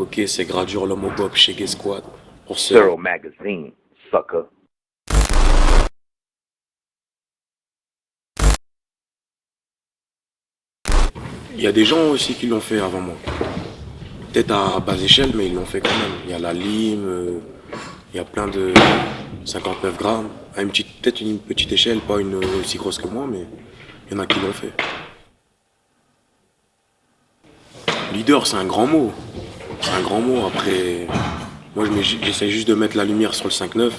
Ok, c'est Gradure, l'homme au bob chez Gay Squad. Pour ce... Thorough Magazine, sucker. Il y a des gens aussi qui l'ont fait avant moi. Peut-être à basse échelle, mais ils l'ont fait quand même. Il y a la lime, il y a plein de 59 grammes. À peut-être une petite échelle, pas une aussi grosse que moi, mais il y en a qui l'ont fait. Leader, c'est un grand mot. C'est un grand mot. Après, moi, j'essaie juste de mettre la lumière sur le 5-9.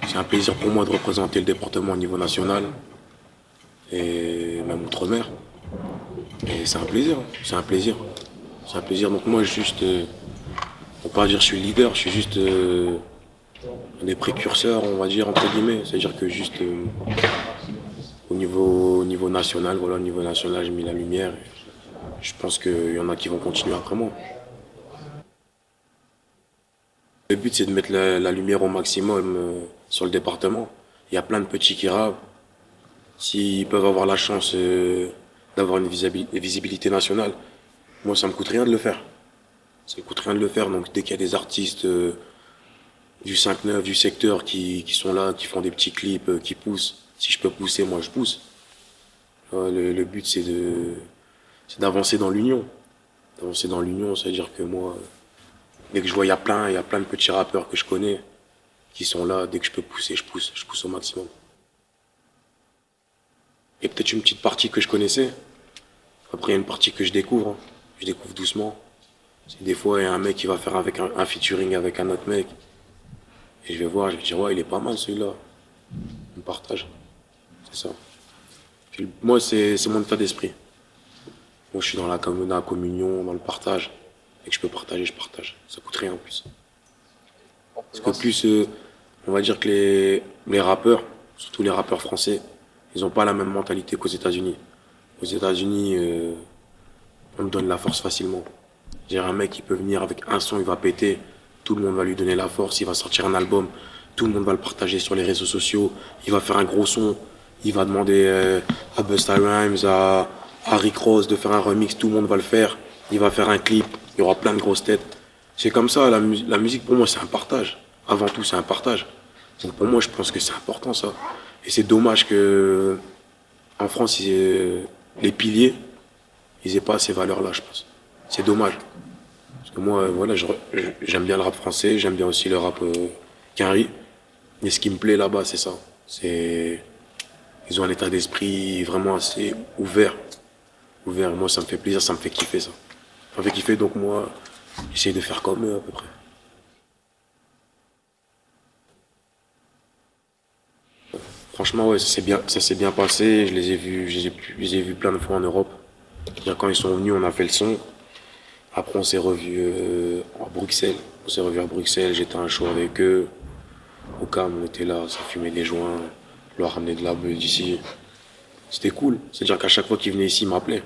C'est un plaisir pour moi de représenter le département au niveau national et même outre-mer. Et c'est un plaisir. C'est un plaisir. C'est un plaisir. Donc moi, juste, on peut pas dire que je suis le leader, je suis juste des précurseurs, on va dire, entre guillemets. C'est-à-dire que juste au niveau national, voilà, au niveau national, j'ai mis la lumière. Je pense qu'il y en a qui vont continuer après moi. Le but, c'est de mettre la lumière au maximum sur le département. Il y a plein de petits qui ravent. S'ils peuvent avoir la chance d'avoir une visibilité nationale, moi, ça me coûte rien de le faire. Ça me coûte rien de le faire. Donc, dès qu'il y a des artistes du 5-9, du secteur qui sont là, qui font des petits clips, qui poussent, si je peux pousser, moi, je pousse. Le but, c'est d'avancer dans l'union. D'avancer dans l'union, c'est-à-dire que moi, dès que je vois, il y a plein de petits rappeurs que je connais qui sont là. Dès que je peux pousser, je pousse au maximum. Il y a peut-être une petite partie que je connaissais. Après, il y a une partie que je découvre. Hein. Je découvre doucement. Des fois, il y a un mec qui va faire avec un featuring avec un autre mec. Et je vais voir, je vais dire, ouais, il est pas mal celui-là. On partage. C'est ça. Puis, moi, c'est mon état d'esprit. Moi, je suis dans la communion, dans le partage. Et que je peux partager, je partage. Ça coûte rien en plus. Parce que plus, on va dire que les rappeurs, surtout les rappeurs français, ils n'ont pas la même mentalité qu'aux États-Unis. Aux États-Unis, on me donne la force facilement. J'ai un mec qui peut venir avec un son, il va péter, tout le monde va lui donner la force, il va sortir un album, tout le monde va le partager sur les réseaux sociaux, il va faire un gros son, il va demander à Busta Rhymes, à Rick Ross de faire un remix, tout le monde va le faire, il va faire un clip, il y aura plein de grosses têtes. C'est comme ça, la musique pour moi c'est un partage. Avant tout c'est un partage. Donc pour moi je pense que c'est important ça. Et c'est dommage que en France les piliers, ils aient pas ces valeurs-là, je pense. C'est dommage. Parce que moi, voilà, j'aime bien le rap français, j'aime bien aussi le rap Quinry. Mais ce qui me plaît là-bas, c'est ça. Ils ont un état d'esprit vraiment assez ouvert. Ouvert. Moi, ça me fait plaisir, ça me fait kiffer ça. Ça me fait kiffer, donc moi, j'essaie de faire comme eux à peu près. Franchement, ouais, ça s'est bien passé. Je les ai vus plein de fois en Europe. C'est-à-dire, quand ils sont venus, on a fait le son. Après, on s'est revus à Bruxelles. On s'est revus à Bruxelles, j'étais à un show avec eux. Au calme, on était là, ça fumait des joints. On leur ramenait de la beuh d'ici. C'était cool. C'est-à-dire qu'à chaque fois qu'ils venaient ici, ils m'appelaient.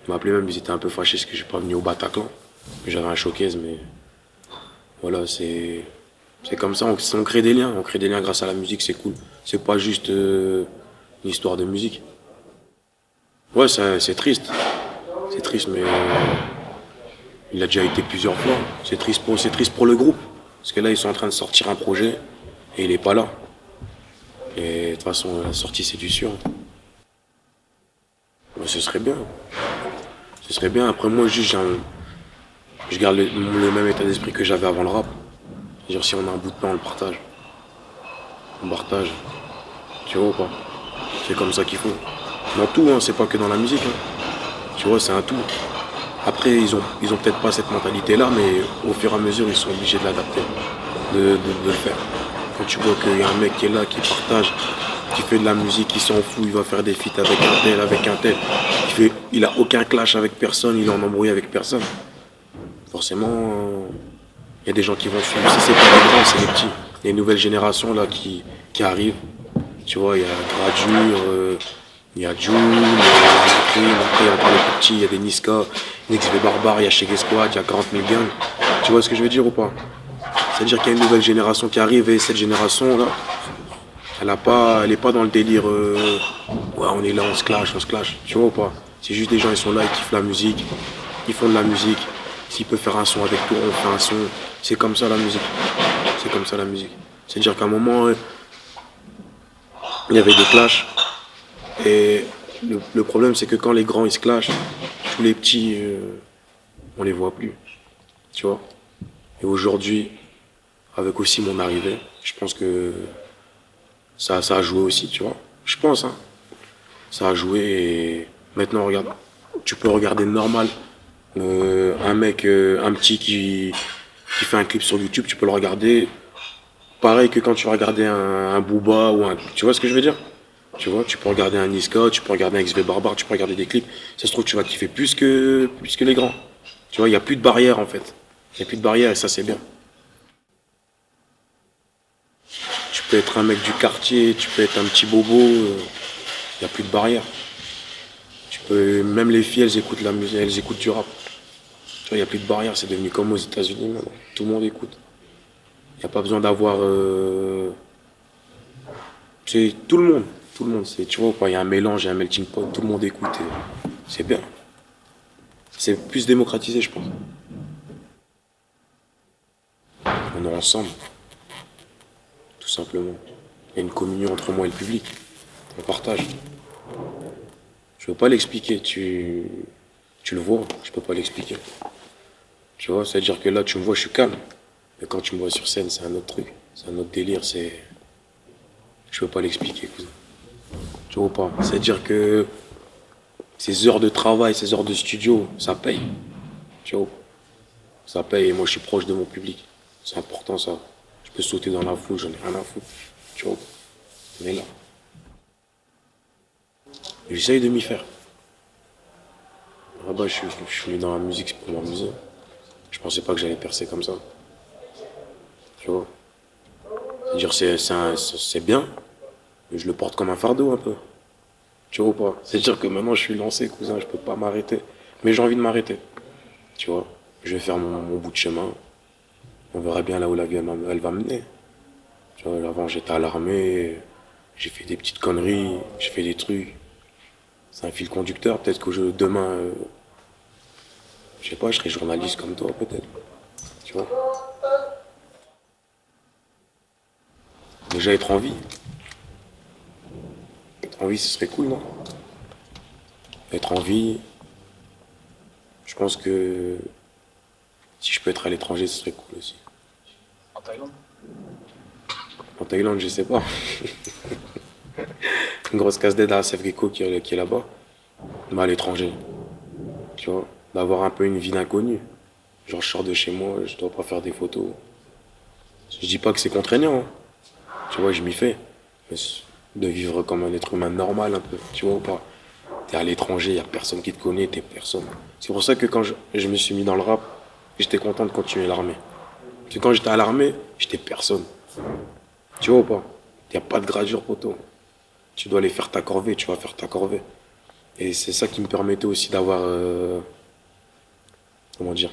Ils m'appelaient même, ils étaient un peu fâchés parce que je suis pas venu au Bataclan. J'avais un showcase, mais voilà, c'est comme ça. On crée des liens. On crée des liens grâce à la musique, c'est cool. C'est pas juste une histoire de musique. Ouais, c'est triste. C'est triste, mais il a déjà été plusieurs fois. C'est triste pour le groupe. Parce que là, ils sont en train de sortir un projet et il est pas là. Et de toute façon, la sortie, c'est du sûr. Ouais, ce serait bien. Ce serait bien. Après, moi, juste, je garde le même état d'esprit que j'avais avant le rap. C'est-à-dire, si on a un bout de pain, on le partage. On partage. Tu vois ou pas? C'est comme ça qu'il faut. Dans tout, hein, c'est pas que dans la musique. Hein. Tu vois, c'est un tout. Après, ils ont peut-être pas cette mentalité-là, mais au fur et à mesure, ils sont obligés de l'adapter, de le faire. Quand tu vois qu'il y a un mec qui est là, qui partage, qui fait de la musique, qui s'en fout, il va faire des feats avec un tel. Il a aucun clash avec personne, il est en embrouille avec personne. Forcément, il y a des gens qui vont suivre. Si c'est pas les grands, c'est les petits. Les nouvelles générations là qui arrivent. Tu vois, il y a Gradure, il y a June, après il y a encore les plus petits, il y a des Niska, NXV Barbare, il y a Shege Squad, il y a 40 000 gangs. Tu vois ce que je veux dire ou pas? C'est-à-dire qu'il y a une nouvelle génération qui arrive et cette génération là, elle est pas dans le délire ouais on est là, on se clash. Tu vois ou pas? C'est juste des gens, ils sont là, ils kiffent la musique, ils font de la musique. S'il peut faire un son avec toi, on fait un son. C'est comme ça la musique. C'est comme ça la musique. C'est-à-dire qu'à un moment, il y avait des clashs. Et le problème, c'est que quand les grands ils se clashent, tous les petits, on les voit plus. Tu vois. Et aujourd'hui, avec aussi mon arrivée, je pense que ça a joué aussi, tu vois. Je pense, hein. Ça a joué et maintenant, regarde, tu peux regarder normal. Un mec, un petit qui fait un clip sur YouTube, tu peux le regarder. Pareil que quand tu regardais un Booba ou un. Tu vois ce que je veux dire? Tu vois, tu peux regarder un Niska, tu peux regarder un XV Barbare, tu peux regarder des clips. Ça se trouve, tu vas kiffer plus que les grands. Tu vois, il n'y a plus de barrière en fait. Il n'y a plus de barrière et ça, c'est bien. Tu peux être un mec du quartier, tu peux être un petit bobo, il n'y a plus de barrière. Même les filles, elles écoutent la musique, elles écoutent du rap. Tu vois, il n'y a plus de barrière, c'est devenu comme aux États-Unis maintenant. Tout le monde écoute. Il n'y a pas besoin d'avoir. C'est tout le monde. Tout le monde. Tu vois, il y a un mélange, il y a un melting pot, tout le monde écoute. C'est bien. C'est plus démocratisé, je pense. On est ensemble, tout simplement. Il y a une communion entre moi et le public. On partage. Je peux pas l'expliquer. Tu le vois, je peux pas l'expliquer. Tu vois, c'est-à-dire que là, tu me vois, je suis calme. Mais quand tu me vois sur scène, c'est un autre truc. C'est un autre délire. Je peux pas l'expliquer, cousin. Tu vois pas. C'est-à-dire que ces heures de travail, ces heures de studio, ça paye. Tu vois. Ça paye et moi, je suis proche de mon public. C'est important, ça. Je peux sauter dans la foule, j'en ai rien à foutre. Tu vois. On est là. J'essaye de m'y faire. Là-bas, je suis venu dans la musique, c'est pour m'amuser. Je pensais pas que j'allais percer comme ça. Tu vois. C'est-à-dire, c'est bien, mais je le porte comme un fardeau un peu. Tu vois ou pas? C'est-à-dire que maintenant, je suis lancé, cousin, je peux pas m'arrêter. Mais j'ai envie de m'arrêter. Tu vois. Je vais faire mon bout de chemin. On verra bien là où la vie, elle va mener. Tu vois, avant, j'étais à l'armée. J'ai fait des petites conneries. J'ai fait des trucs. C'est un fil conducteur. Peut-être que demain, je sais pas, je serai journaliste comme toi, peut-être. Tu vois. Déjà, être en vie. Être en vie, ce serait cool, non? Être en vie, je pense que si je peux être à l'étranger, ce serait cool aussi. En Thaïlande? En Thaïlande, je sais pas. Une grosse casse d'aide à Sefrico qui est là-bas. Mais à l'étranger, tu vois. D'avoir un peu une vie d'inconnu. Genre, je sors de chez moi, je dois pas faire des photos. Je dis pas que c'est contraignant, hein. Tu vois, je m'y fais. Mais de vivre comme un être humain normal un peu, tu vois ou pas. T'es à l'étranger, y a personne qui te connaît, t'es personne. C'est pour ça que quand je me suis mis dans le rap, j'étais content de continuer l'armée. Parce que quand j'étais à l'armée, j'étais personne. Tu vois ou pas? Y a pas de gradure, poteau. Tu dois aller faire ta corvée, tu vas faire ta corvée. Et c'est ça qui me permettait aussi d'avoir, comment dire,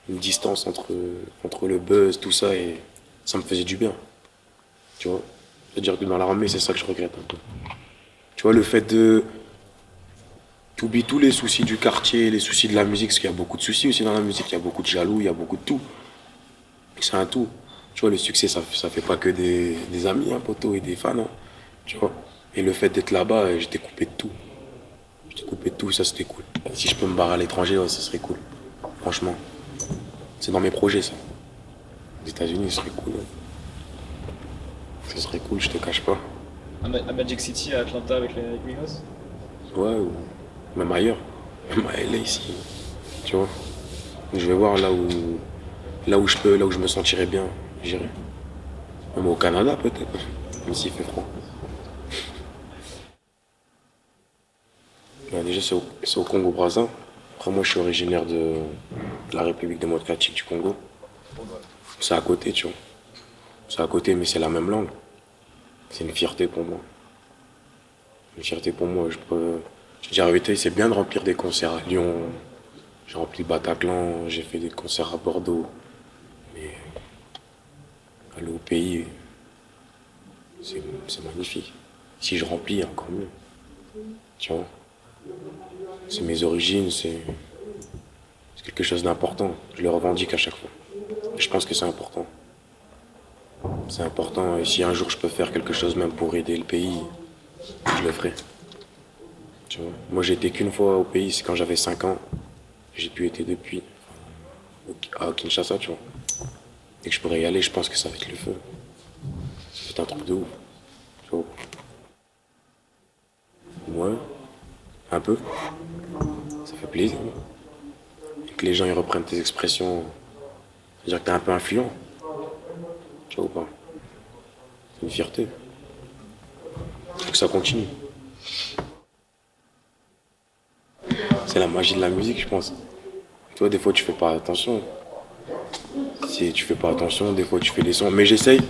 une distance entre le buzz, tout ça, et ça me faisait du bien. Tu vois? C'est-à-dire que dans l'armée, c'est ça que je regrette un peu. Tu vois, le fait de t'oublies tous les soucis du quartier, les soucis de la musique, parce qu'il y a beaucoup de soucis aussi dans la musique, il y a beaucoup de jaloux, il y a beaucoup de tout. C'est un tout. Tu vois, le succès, ça fait pas que des amis, hein, poteaux, et des fans, hein, tu vois. Et le fait d'être là-bas, j'étais coupé de tout. J'étais coupé de tout, ça c'était cool. Si je peux me barrer à l'étranger, ouais, ça serait cool. Franchement. C'est dans mes projets, ça. Les États-Unis, ce serait cool. Ce serait cool, je te cache pas. À Magic City, à Atlanta avec les Migos? Ouais, ou même ailleurs. Même à LA ici. Tu vois. Je vais voir là où je peux, là où je me sentirais bien, j'irai. Même au Canada peut-être, même s'il fait froid. Ouais, déjà c'est au Congo-Brazza. Après moi je suis originaire de la République démocratique du Congo. C'est à côté, tu vois. C'est à côté mais c'est la même langue. C'est une fierté pour moi. Une fierté pour moi. Je dis la vérité, c'est bien de remplir des concerts à Lyon. J'ai rempli le Bataclan, j'ai fait des concerts à Bordeaux. Mais aller au pays, c'est magnifique. Si je remplis, encore mieux. Tu vois. C'est mes origines, c'est ce quelque chose d'important. Je le revendique à chaque fois. Et je pense que c'est important. C'est important, et si un jour je peux faire quelque chose même pour aider le pays, je le ferai. Tu vois. Moi j'ai été qu'une fois au pays, c'est quand j'avais 5 ans. J'ai pu être depuis à Kinshasa, tu vois. Dès que je pourrais y aller, je pense que ça va être le feu. C'est un truc de ouf. Tu vois. Ouais, un peu. Ça fait plaisir. Et que les gens ils reprennent tes expressions. C'est-à-dire que t'es un peu influent. Tu vois ou pas? C'est une fierté. Faut que ça continue. C'est la magie de la musique, je pense. Tu vois, des fois tu fais pas attention. Si tu fais pas attention, des fois tu fais des sons. Mais j'essaye.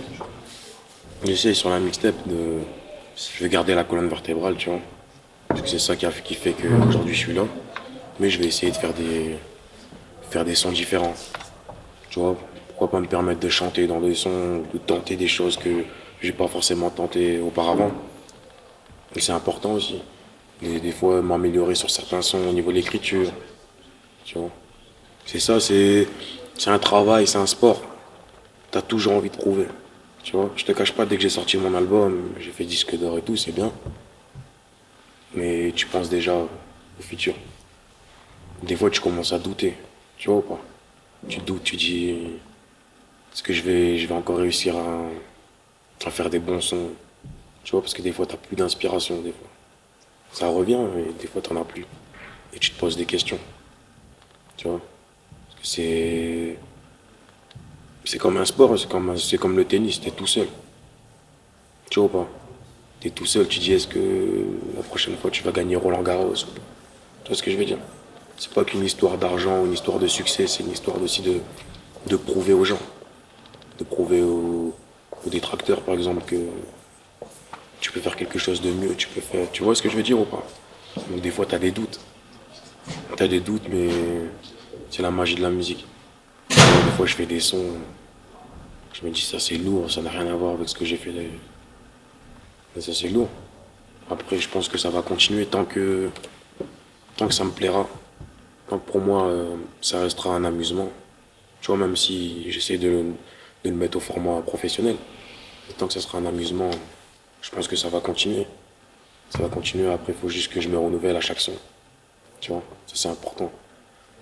J'essaye sur la mixtape de. Je vais garder la colonne vertébrale, tu vois. Parce que c'est ça qui fait qu'aujourd'hui je suis là. Mais je vais essayer de faire des sons différents. Tu vois, pourquoi pas me permettre de chanter dans des sons, de tenter des choses que j'ai pas forcément tenté auparavant. Et c'est important aussi. Des fois m'améliorer sur certains sons au niveau de l'écriture. Tu vois. C'est ça, c'est un travail, c'est un sport. T'as toujours envie de prouver. Tu vois, je te cache pas, dès que j'ai sorti mon album, j'ai fait disque d'or et tout, c'est bien. Mais tu penses déjà au futur. Des fois, tu commences à douter. Tu vois ou pas? Tu doutes, tu dis, est-ce que je vais encore réussir à faire des bons sons? Tu vois, parce que des fois, t'as plus d'inspiration, des fois. Ça revient, mais des fois, t'en as plus. Et tu te poses des questions. Tu vois? Parce que c'est comme un sport, c'est comme le tennis, t'es tout seul. Tu vois ou pas? T'es tout seul, tu dis est-ce que la prochaine fois tu vas gagner Roland Garros? Tu vois ce que je veux dire? C'est pas qu'une histoire d'argent ou une histoire de succès, c'est une histoire aussi de prouver aux gens. De prouver aux détracteurs par exemple que tu peux faire quelque chose de mieux, tu peux faire. Tu vois ce que je veux dire ou pas? Donc des fois t'as des doutes. T'as des doutes mais c'est la magie de la musique. Des fois je fais des sons, je me dis ça c'est lourd, ça n'a rien à voir avec ce que j'ai fait. Mais ça c'est lourd. Après je pense que ça va continuer tant que ça me plaira. Donc pour moi ça restera un amusement. Tu vois même si j'essaie de le mettre au format professionnel. Et tant que ça sera un amusement, je pense que ça va continuer. Ça va continuer, après il faut juste que je me renouvelle à chaque son. Tu vois, ça c'est important.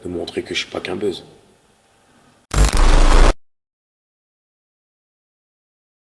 De montrer que je suis pas qu'un buzz.